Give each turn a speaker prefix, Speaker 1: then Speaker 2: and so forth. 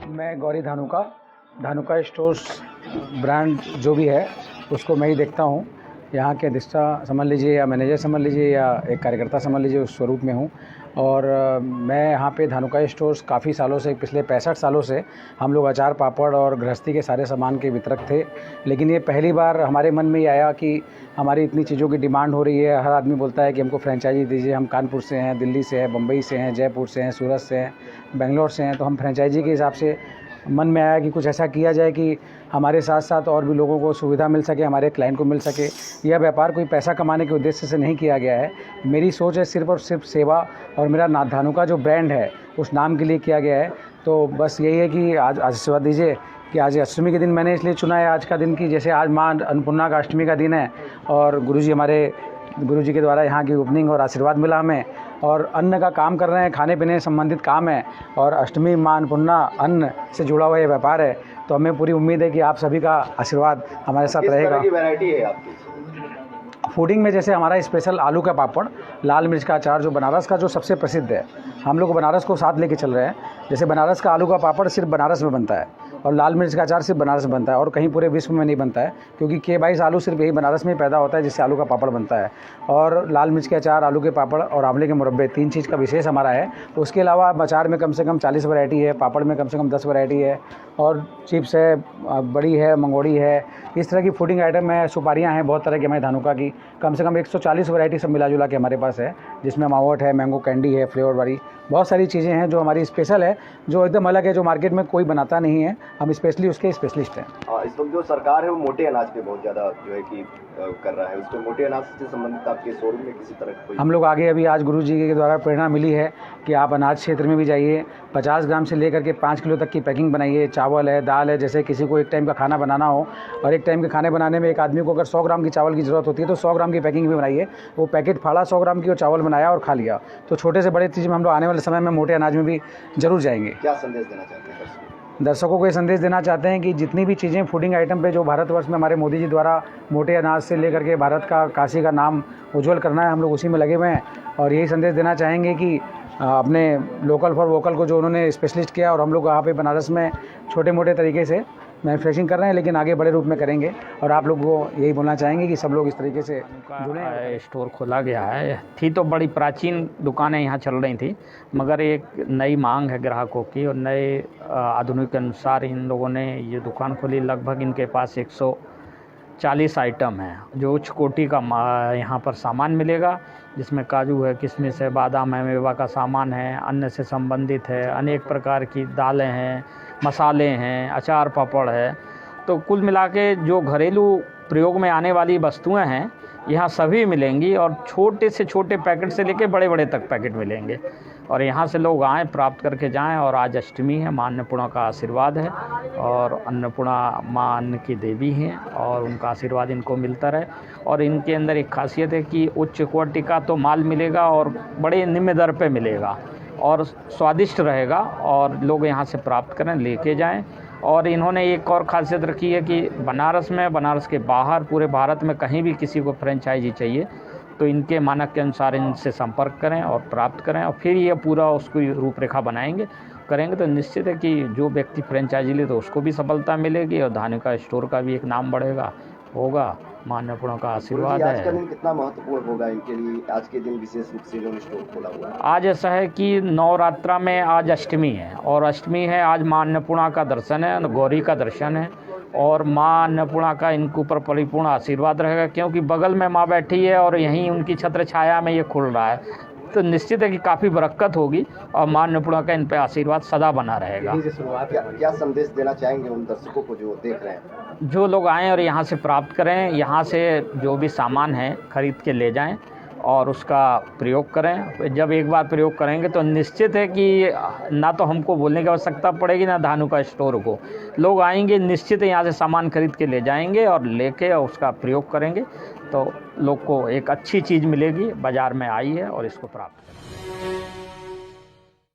Speaker 1: मैं Gauri Dhanuka Dhanuka stores brand जो भी है उसको मैं ही देखता हूँ। यहाँ के अधिष्ठा समझ लीजिए या मैनेजर समझ लीजिए या एक कार्यकर्ता समझ लीजिए, उस स्वरूप में हूँ। और मैं यहाँ पे धानुका स्टोर्स काफ़ी सालों से, पिछले 65 सालों से हम लोग अचार पापड़ और गृहस्थी के सारे सामान के वितरक थे। लेकिन ये पहली बार हमारे मन में ये आया कि हमारी इतनी चीज़ों की डिमांड हो रही है। हर आदमी बोलता है कि हमको फ्रेंचाइजी दीजिए। हम कानपुर से हैं, दिल्ली से हैं, बम्बई से हैं, जयपुर से हैं, सूरत से हैं, बेंगलोर से हैं। तो हम फ्रेंचाइजी के हिसाब से मन में आया कि कुछ ऐसा किया जाए कि हमारे साथ साथ और भी लोगों को सुविधा मिल सके, हमारे क्लाइंट को मिल सके। यह व्यापार कोई पैसा कमाने के उद्देश्य से नहीं किया गया है। मेरी सोच है सिर्फ़ और सिर्फ सेवा, और मेरा धानुका जो ब्रांड है उस नाम के लिए किया गया है। तो बस यही है कि आज आशीर्वाद दीजिए कि आज अष्टमी के दिन मैंने इसलिए चुना है आज का दिन, कि जैसे आज माँ अन्नपूर्णा का अष्टमी का दिन है और गुरुजी के द्वारा यहाँ की ओपनिंग और आशीर्वाद मिला हमें, और अन्न का काम कर रहे हैं, खाने पीने से संबंधित काम है, और अष्टमी माँ अन्नपूर्णा अन्न से जुड़ा हुआ ये व्यापार है। तो हमें पूरी उम्मीद है कि आप सभी का आशीर्वाद हमारे साथ रहेगा।
Speaker 2: किस तरह की वैरायटी है आपकी?
Speaker 1: फूडिंग में जैसे हमारा स्पेशल आलू का पापड़, लाल मिर्च का अचार जो बनारस का जो सबसे प्रसिद्ध है, हम लोग बनारस को साथ लेके चल रहे हैं। जैसे बनारस का आलू का पापड़ सिर्फ बनारस में बनता है, और लाल मिर्च का अचार सिर्फ बनारस में बनता है, और कहीं पूरे विश्व में नहीं बनता है, क्योंकि K22 आलू सिर्फ यही बनारस में पैदा होता है जिससे आलू का पापड़ बनता है। और लाल मिर्च के अचार, आलू के पापड़ और आंवले के मुरब्बे, 3 चीज़ का विशेष हमारा है। उसके अलावा अचार में कम से कम 40 वैरायटी है, पापड़ में कम से कम 10 वैरायटी है, और चिप्स है, बड़ी है, मंगोड़ी है, इस तरह की फूडिंग आइटम है। सुपारियाँ हैं बहुत तरह की हमारे धानुका की, कम से कम 140 वैरायटी सब मिला जुला के हमारे पास है, जिसमें मावट है, मैंगो कैंडी है, फ्लेवर वाली बहुत सारी चीज़ें हैं जो हमारी स्पेशल है, जो एकदम अलग है, जो मार्केट में कोई बनाता नहीं है। हम स्पेशली उसके स्पेशलिस्ट हैं।
Speaker 2: इस वक्त जो सरकार है वो मोटे अनाज पे बहुत ज़्यादा जो है कि कर रहा है। उसको मोटे अनाज से संबंधित आपके शोरूम में किसी तरह कोई? हम लोग आगे अभी आज गुरुजी के द्वारा प्रेरणा मिली है कि आप अनाज क्षेत्र में भी जाइए, 50 ग्राम से लेकर के 5 किलो तक की पैकिंग बनाइए। चावल है, दाल है, जैसे किसी को एक टाइम का खाना बनाना हो, और एक टाइम के खाने बनाने में एक आदमी को अगर 100 ग्राम की चावल की ज़रूरत होती है तो 100 ग्राम की पैकिंग भी बनाइए। वो पैकेट फाड़ा 100 ग्राम की, और चावल बनाया और खा लिया। तो छोटे से बड़े चीज़ में हम लोग आने वाले समय में मोटे अनाज में भी ज़रूर जाएंगे। क्या संदेश देना चाहते हैं
Speaker 1: दर्शकों को ये संदेश देना चाहते हैं कि जितनी भी चीज़ें फूडिंग आइटम पे जो भारतवर्ष में हमारे मोदी जी द्वारा मोटे अनाज से लेकर के भारत का, काशी का नाम उज्जवल करना है, हम लोग उसी में लगे हुए हैं। और यही संदेश देना चाहेंगे कि अपने लोकल फॉर वोकल को जो उन्होंने स्पेशलिस्ट किया, और हम लोग यहाँ पे बनारस में छोटे मोटे तरीके से मैन्युफैक्चरिंग कर रहे हैं, लेकिन आगे बड़े रूप में करेंगे। और आप लोग को यही बोलना चाहेंगे कि सब लोग इस तरीके से जुड़े।
Speaker 3: स्टोर खोला गया है, थी तो बड़ी प्राचीन दुकानें यहाँ चल रही थी, मगर एक नई मांग है ग्राहकों की, और नए आधुनिक के अनुसार इन लोगों ने ये दुकान खोली। लगभग इनके पास 140 आइटम हैं, जो उच्च कोटि का यहाँ पर सामान मिलेगा, जिसमें काजू है, किशमिश है, बादाम है, मेवा का सामान है, अन्न से संबंधित है, अनेक प्रकार की दालें हैं, मसाले हैं, अचार पापड़ है। तो कुल मिला के जो घरेलू प्रयोग में आने वाली वस्तुएं हैं यहाँ सभी मिलेंगी, और छोटे से छोटे पैकेट से लेके बड़े बड़े तक पैकेट मिलेंगे। और यहाँ से लोग आएँ, प्राप्त करके जाएं। और आज अष्टमी है, माँ अन्नपूर्णा का आशीर्वाद है, और अन्नपूर्णा माँ अन्न की देवी हैं, और उनका आशीर्वाद इनको मिलता रहे। और इनके अंदर एक खासियत है कि उच्च क्वालिटी का तो माल मिलेगा, और बड़े निम्न दर पे मिलेगा, और स्वादिष्ट रहेगा, और लोग यहाँ से प्राप्त करें, लेके जाएं। और इन्होंने एक और खासियत रखी है कि बनारस में, बनारस के बाहर, पूरे भारत में कहीं भी किसी को फ्रेंचाइजी चाहिए तो इनके मानक के अनुसार इनसे संपर्क करें और प्राप्त करें, और फिर ये पूरा उसकी रूपरेखा करेंगे तो निश्चित है कि जो व्यक्ति फ्रेंचाइजी ले तो उसको भी सफलता मिलेगी, और धानुका स्टोर का भी एक नाम बढ़ेगा होगा। माँ अन्नपूर्णा का आशीर्वाद है।
Speaker 2: आज का दिन कितना महत्वपूर्ण होगा इनके लिए? आज के दिन विशेष रूप से जो स्टोर खोला हुआ है,
Speaker 3: आज ऐसा है कि नवरात्रा में आज अष्टमी है, और अष्टमी है आज माँ अन्नपूर्णा का दर्शन है, गौरी का दर्शन है, और माँ अन्नपूर्णा का इनके ऊपर परिपूर्ण आशीर्वाद रहेगा, क्योंकि बगल में माँ बैठी है और यहीं उनकी छत्र छाया में ये खुल रहा है। तो निश्चित है कि काफ़ी बरकत होगी, और माँ अन्नपूर्णा का इन पर आशीर्वाद सदा बना रहेगा।
Speaker 2: क्या संदेश देना चाहेंगे उन दर्शकों को जो देख रहे हैं?
Speaker 3: जो लोग आएँ और यहाँ से प्राप्त करें, यहाँ से जो भी सामान है खरीद के ले जाएं और उसका प्रयोग करें। जब एक बार प्रयोग करेंगे तो निश्चित है कि ना तो हमको बोलने की आवश्यकता पड़ेगी, ना धानुका स्टोर को। लोग आएंगे, निश्चित है यहाँ से सामान खरीद के ले जाएंगे, और लेके उसका प्रयोग करेंगे तो लोग को एक अच्छी चीज़ मिलेगी। बाज़ार में आई है और इसको प्राप्त